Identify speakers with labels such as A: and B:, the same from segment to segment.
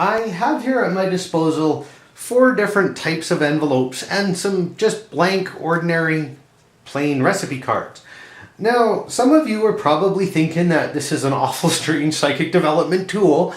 A: I have here at my disposal 4 different types of envelopes and some just blank, ordinary, plain recipe cards. Now, some of you are probably thinking that this is an awful strange psychic development tool,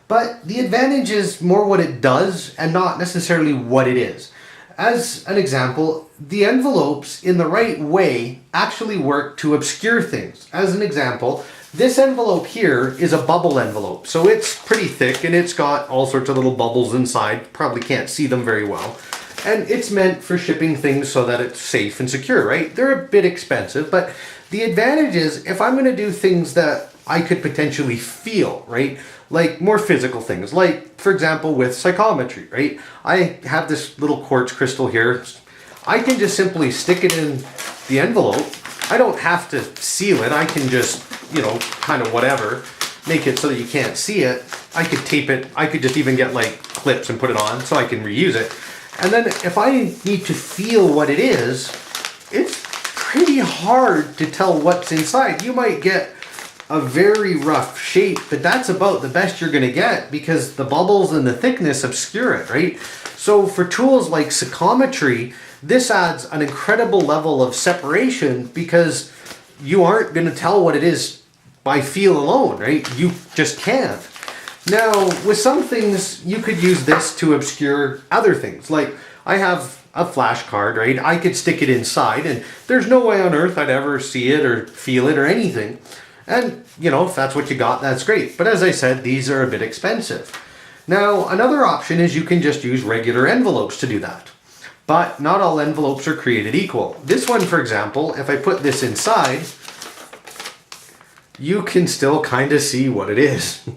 A: but the advantage is more what it does and not necessarily what it is. As an example, the envelopes in the right way actually work to obscure things. As an example, this envelope here is a bubble envelope, so it's pretty thick and it's got all sorts of little bubbles inside. Probably can't see them very well. And it's meant for shipping things so that it's safe and secure, right? They're a bit expensive, but the advantage is if I'm going to do things that I could potentially feel, right? Like more physical things, like for example with psychometry, right? I have this little quartz crystal here. I can just simply stick it in the envelope. I don't have to seal it. I can just, kind of whatever, make it so that you can't see it. I could tape it. I could just even get like clips and put it on so I can reuse it. And then if I need to feel what it is, it's pretty hard to tell what's inside. You might get a very rough shape, but that's about the best you're going to get because the bubbles and the thickness obscure it, right? So for tools like psychometry, this adds an incredible level of separation because you aren't going to tell what it is by feel alone, right? You just can't. Now, with some things, you could use this to obscure other things. Like, I have a flashcard, right? I could stick it inside, and there's no way on earth I'd ever see it or feel it or anything. And, if that's what you got, that's great. But as I said, these are a bit expensive. Now, another option is you can just use regular envelopes to do that. But not all envelopes are created equal. This one, for example, if I put this inside, you can still kind of see what it is.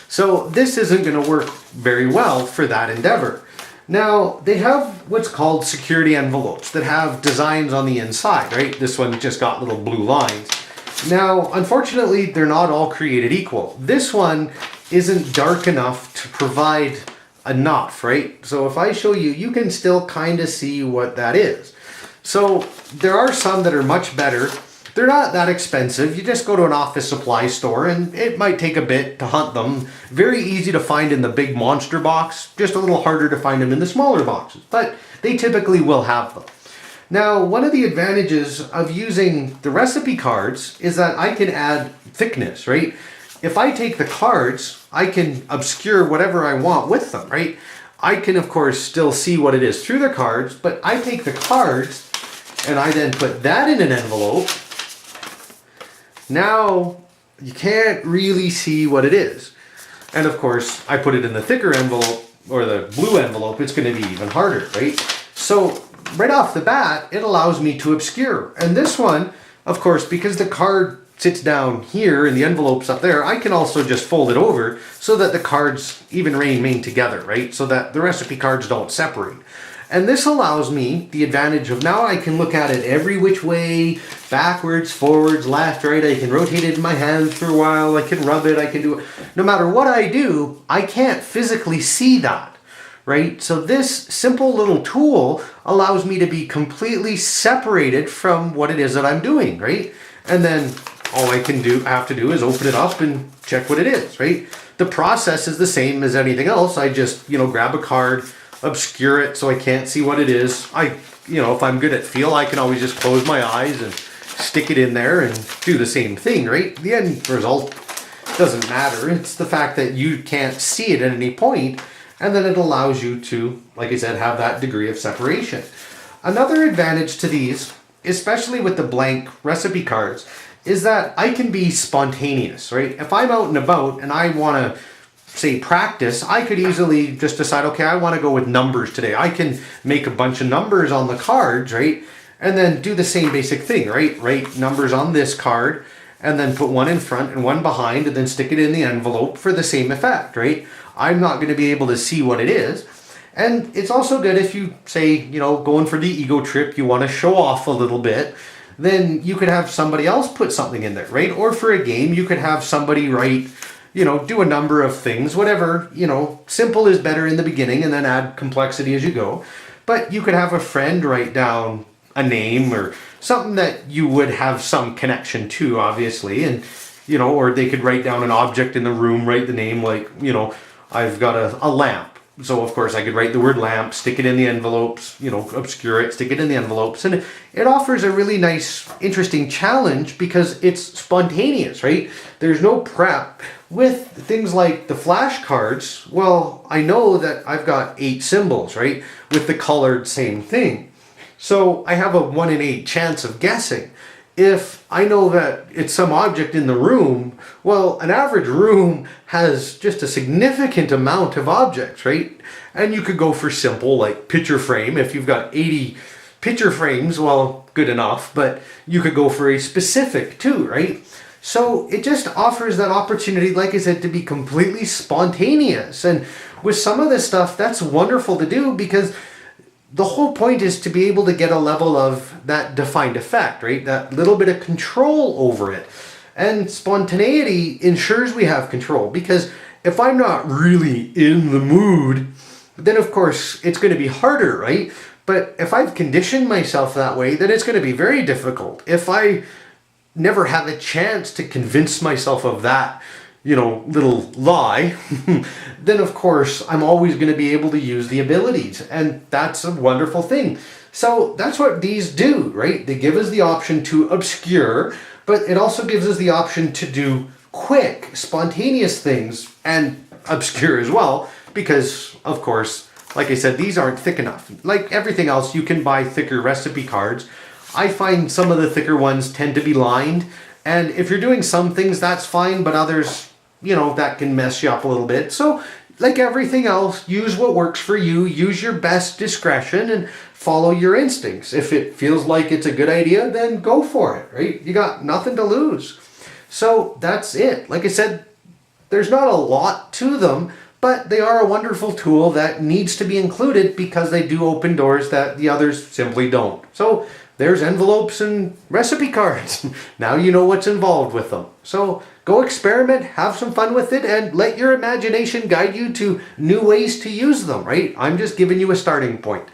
A: So this isn't going to work very well for that endeavor. Now, they have what's called security envelopes that have designs on the inside, right? This one just got little blue lines. Now, unfortunately, they're not all created equal. This one isn't dark enough to provide enough, right? So if I show you, you can still kind of see what that is. So there are some that are much better. They're not that expensive. You just go to an office supply store and it might take a bit to hunt them. Very easy to find in the big monster box, just a little harder to find them in the smaller boxes, but they typically will have them. Now, one of the advantages of using the recipe cards is that I can add thickness, right? If I take the cards, I can obscure whatever I want with them, right? I can, of course, still see what it is through the cards, but I take the cards and I then put that in an envelope. Now, you can't really see what it is. And of course, I put it in the thicker envelope or the blue envelope, it's going to be even harder, right? So right off the bat, it allows me to obscure. And this one, of course, because the card sits down here and the envelope's up there, I can also just fold it over so that the cards even remain together, right? So that the recipe cards don't separate. And this allows me the advantage of now I can look at it every which way, backwards, forwards, left, right. I can rotate it in my hands for a while. I can rub it. I can do it. No matter what I do, I can't physically see that, right? So this simple little tool allows me to be completely separated from what it is that I'm doing, right? And then all I have to do is open it up and check what it is, right? The process is the same as anything else. I just, grab a card, obscure it so I can't see what it is. If I'm good at feel, I can always just close my eyes and stick it in there and do the same thing, right? The end result doesn't matter. It's the fact that you can't see it at any point, and then it allows you to, like I said, have that degree of separation. Another advantage to these, especially with the blank recipe cards, is that I can be spontaneous, right? If I'm out and about and I want to say practice, I could easily just decide, okay, I want to go with numbers today. I can make a bunch of numbers on the cards, right? And then do the same basic thing, right? Write numbers on this card and then put one in front and one behind and then stick it in the envelope for the same effect, right? I'm not going to be able to see what it is. And it's also good if you say, going for the ego trip, you want to show off a little bit, then you could have somebody else put something in there, right? Or for a game, you could have somebody write, do a number of things, whatever, simple is better in the beginning and then add complexity as you go. But you could have a friend write down a name or something that you would have some connection to, obviously. And, or they could write down an object in the room, write the name like, I've got a lamp. So of course I could write the word lamp, stick it in the envelopes, you know, obscure it, stick it in the envelopes. And it offers a really nice, interesting challenge because it's spontaneous, right? There's no prep. With things like the flashcards, well, I know that I've got 8 symbols, right? With the colored same thing. So I have a 1 in 8 chance of guessing. If I know that it's some object in the room, well, an average room has just a significant amount of objects, right? And you could go for simple, like picture frame. If you've got 80 picture frames, well, good enough, but you could go for a specific too, right? So it just offers that opportunity, like I said, to be completely spontaneous. And with some of this stuff, that's wonderful to do because the whole point is to be able to get a level of that defined effect, right? That little bit of control over it. And spontaneity ensures we have control, because if I'm not really in the mood, then of course it's going to be harder, right? But if I've conditioned myself that way, then it's going to be very difficult. If I never have a chance to convince myself of that, you know, little lie, then of course I'm always going to be able to use the abilities, and that's a wonderful thing. So that's what these do, right? They give us the option to obscure, but it also gives us the option to do quick, spontaneous things and obscure as well, because of course, like I said, these aren't thick enough. Like everything else, you can buy thicker recipe cards. I find some of the thicker ones tend to be lined, and if you're doing some things, that's fine, but others, you know, that can mess you up a little bit. So like everything else, use what works for you, use your best discretion, and follow your instincts. If it feels like it's a good idea, then go for it, right? You got nothing to lose. So that's it. Like I said, there's not a lot to them, but they are a wonderful tool that needs to be included because they do open doors that the others simply don't. So there's envelopes and recipe cards. Now you know what's involved with them. So go experiment, have some fun with it, and let your imagination guide you to new ways to use them, right? I'm just giving you a starting point.